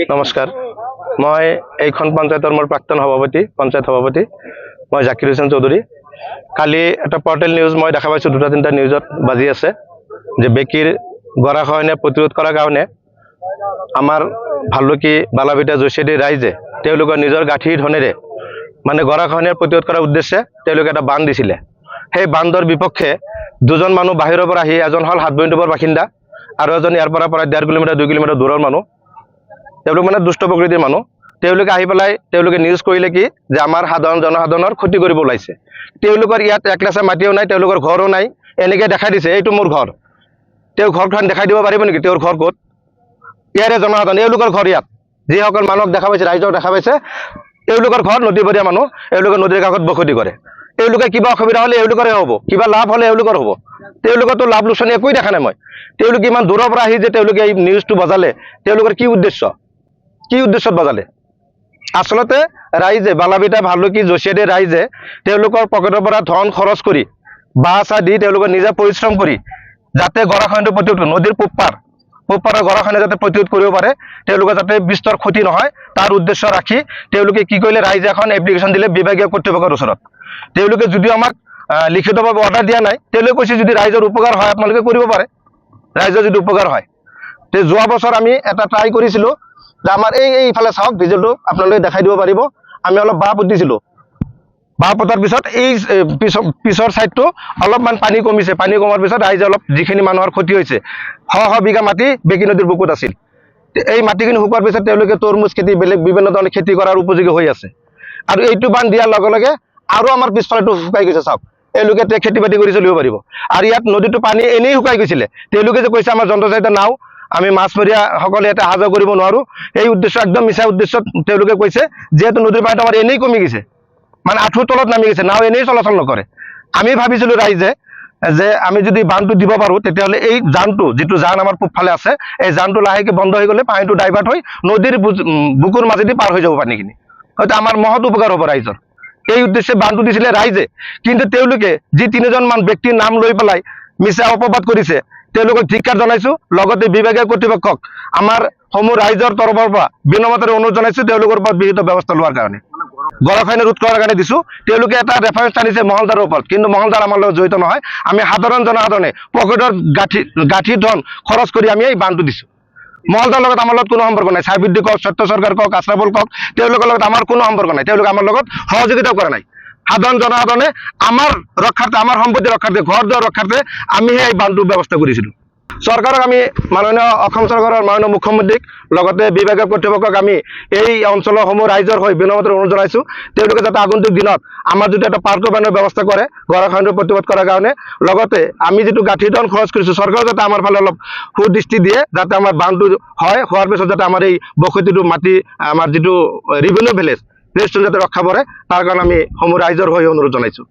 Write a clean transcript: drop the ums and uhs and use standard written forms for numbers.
নমস্কাৰ, মই এইখন পঞ্চায়তৰ মোৰ প্ৰাক্তন সভাপতি পঞ্চায়ত সভাপতি মই জাকিৰ হুছেইন চৌধুৰী। কালি এটা পৰ্টেল নিউজ মই দেখা পাইছোঁ, দুটা তিনিটা নিউজত বাজি আছে যে বেকীৰ গৰাখহনীয়া প্ৰতিৰোধ কৰাৰ কাৰণে আমাৰ ভালুকি বালাভিটা জয়ছেদী ৰাইজে তেওঁলোকৰ নিজৰ গাঁঠিৰ ধনেৰে মানে গৰাখহনীয়া প্ৰতিৰোধ কৰাৰ উদ্দেশ্যে তেওঁলোকে এটা বান্ধ দিছিলে। সেই বান্ধৰ বিপক্ষে দুজন মানুহ বাহিৰৰ পৰা আহি, এজন হ'ল হাতবৈণ্ডবৰ বাসিন্দা আৰু এজন ইয়াৰ পৰা প্ৰায় 1.5 কিলোমিটাৰ 2 কিলোমিটাৰ দূৰৰ মানুহ। তেওঁলোক মানে দুষ্ট প্ৰকৃতিৰ মানুহ। তেওঁলোকে আহি পেলাই তেওঁলোকে নিউজ কৰিলে কি যে আমাৰ সাধাৰণ জনসাধাৰণৰ ক্ষতি কৰিব ওলাইছে। তেওঁলোকৰ ইয়াত একলেচা মাটিও নাই, তেওঁলোকৰ ঘৰো নাই, এনেকৈ দেখাই দিছে এইটো মোৰ ঘৰ। তেওঁ ঘৰখন দেখাই দিব পাৰিব নেকি? তেওঁৰ ঘৰ ক'ত? ইয়াৰে জনসাধাৰণ, এওঁলোকৰ ঘৰ ইয়াত। যিসকল মানুহক দেখা পাইছে, ৰাইজক দেখা পাইছে, এওঁলোকৰ ঘৰ নদীপৰীয়া মানুহ, এওঁলোকে নদীৰ কাষত বসতি কৰে। তেওঁলোকে কিবা অসুবিধা হ'লে এওঁলোকৰে হ'ব, কিবা লাভ হ'লে এওঁলোকৰ হ'ব। তেওঁলোকৰতো লাভ লোকচান একোৱেই দেখা নাই মই। তেওঁলোকে ইমান দূৰৰ পৰা আহি যে তেওঁলোকে এই নিউজটো বজালে, তেওঁলোকৰ কি উদ্দেশ্য? কি উদ্দেশ্যত বজালে? আচলতে ৰাইজে বালাভিটা ভালুকি জয়ছেদী ৰাইজে তেওঁলোকৰ পকেটৰ পৰা ধন খৰচ কৰি বাঁহ চাহ দি তেওঁলোকে নিজে পৰিশ্ৰম কৰি যাতে গৰাখহনীয়াটো প্ৰতিৰোধ, নদীৰ পূবপাৰৰ গৰাখহনীয়া যাতে প্ৰতিৰোধ কৰিব পাৰে, তেওঁলোকে যাতে বিস্তৰ ক্ষতি নহয় তাৰ উদ্দেশ্য ৰাখি তেওঁলোকে কি কৰিলে, ৰাইজে এখন এপ্লিকেশ্যন দিলে বিভাগীয় কৰ্তৃপক্ষৰ ওচৰত। তেওঁলোকে যদিও আমাক লিখিতভাৱে অৰ্ডাৰ দিয়া নাই, তেওঁলোকে কৈছে যদি ৰাইজৰ উপকাৰ হয় আপোনালোকে কৰিব পাৰে, ৰাইজৰ যদি উপকাৰ হয়। তে যোৱা বছৰ আমি এটা ট্ৰাই কৰিছিলোঁ যে আমাৰ এইফালে চাওক, ভিজুৱেলটো আপোনালোকে দেখাই দিব পাৰিব। আমি অলপ বাঁহ পুতিছিলোঁ, বাঁহ পতাৰ পিছত এই পিছৰ ছাইডটো অলপমান পানী কমিছে। পানী কমাৰ পিছত ৰাইজে অলপ যিখিনি মানুহৰ ক্ষতি হৈছে, শ বিঘা মাটি বেকী নদীৰ বুকুত আছিল। এই মাটিখিনি শুকোৱাৰ পিছত তেওঁলোকে তৰমুজ খেতি, বেলেগ বিভিন্ন ধৰণৰ খেতি কৰাৰ উপযোগী হৈ আছে। আৰু এইটো বান্ধ দিয়াৰ লগে লগে আৰু আমাৰ পিছফালেটো শুকাই গৈছে। চাওক, এওঁলোকে খেতি বাতি কৰি চলিব পাৰিব। আৰু ইয়াত নদীটো পানী এনেই শুকাই গৈছিলে। তেওঁলোকে যে কৈছে আমাৰ যন্ত্ৰচালিত নাও, আমি মাছমৰীয়াসকলে ইয়াতে অহা যোৱা কৰিব নোৱাৰোঁ, এই উদ্দেশ্য একদম মিছা উদ্দেশ্যত তেওঁলোকে কৈছে। যিহেতু নদীৰ পানীটো আমাৰ এনেই কমি গৈছে, মানে আঁঠুৰ তলত নামি গৈছে, নাও এনেই চলাচল নকৰে। আমি ভাবিছিলোঁ ৰাইজে যে আমি যদি বান্ধটো দিব পাৰোঁ, তেতিয়াহ'লে এই জানটো, যিটো জান আমাৰ পূবফালে আছে, এই জানটো লাহেকৈ বন্ধ হৈ গ'লে পানীটো ডাইভাৰ্ট হৈ নদীৰ বুকুৰ মাজেদি পাৰ হৈ যাব পানীখিনি, হয়তো আমাৰ মহৎ উপকাৰ হ'ব ৰাইজৰ। এই উদ্দেশ্যে বান্ধটো দিছিলে ৰাইজে। কিন্তু তেওঁলোকে যি 3জন মান ব্যক্তিৰ নাম লৈ পেলাই মিছা অপবাদ কৰিছে, তেওঁলোকক ধিক্কাৰ জনাইছোঁ। লগতে বিভাগীয় কৰ্তৃপক্ষক আমাৰ সমূহ ৰাইজৰ তৰফৰ পৰা বিনম্ৰতাৰে অনুৰোধ জনাইছোঁ তেওঁলোকৰ ওপৰত বিহিত ব্যৱস্থা লোৱাৰ কাৰণে। গৰাখহনীয়া ৰোধ কৰাৰ কাৰণে দিছোঁ। তেওঁলোকে এটা ৰেফাৰেঞ্চ আনিছে মহলদাৰৰ ওপৰত, কিন্তু মহলদাৰ আমাৰ লগত জড়িত নহয়। আমি সাধাৰণ জনসাধাৰণে পকেটৰ গাঁঠিৰ ধন খৰচ কৰি আমি এই বান্ধটো দিছোঁ। মহলদাৰৰ লগত আমাৰ লগত কোনো সম্পৰ্ক নাই। ছাইবৃদ্ধি কওক, সত্য চৰকাৰ কওক, আশ্ৰাফুল কওক, তেওঁলোকৰ লগত আমাৰ কোনো সম্পৰ্ক নাই। তেওঁলোকে আমাৰ লগত সহযোগিতাও কৰা নাই। সাধাৰণ জনসাধাৰণে আমাৰ ৰক্ষাৰ্থে, আমাৰ সম্পত্তি ৰক্ষাৰ্থে, ঘৰ দুৱাৰ ৰক্ষাৰ্থে আমিহে এই বান্ধটোৰ ব্যৱস্থা কৰিছিলোঁ। চৰকাৰক আমি মাননীয় অসম চৰকাৰৰ মাননীয় মুখ্যমন্ত্ৰীক, লগতে বিভাগীয় কৰ্তৃপক্ষক আমি এই অঞ্চলৰ সমূহ ৰাইজৰ হৈ বিনম্ৰতাৰে অনুৰোধ জনাইছোঁ, তেওঁলোকে যাতে আগন্তুক দিনত আমাৰ যিটো এটা পাৰ্ক বানৰ ব্যৱস্থা কৰে গৰাখহনীয়া প্ৰতিৰোধ কৰাৰ কাৰণে। লগতে আমি যিটো গাঁঠিৰ ধন খৰচ কৰিছোঁ, চৰকাৰে যাতে আমাৰ ফালে অলপ সুদৃষ্টি দিয়ে, যাতে আমাৰ বান্ধটো হয়, হোৱাৰ পিছত যাতে আমাৰ এই বসতিটো মাটি, আমাৰ যিটো ৰেভিনিউ ভিলেজটো যাতে ৰক্ষা পৰে, তাৰ কাৰণে আমি সমূহ ৰাইজৰ হৈ অনুৰোধ জনাইছোঁ।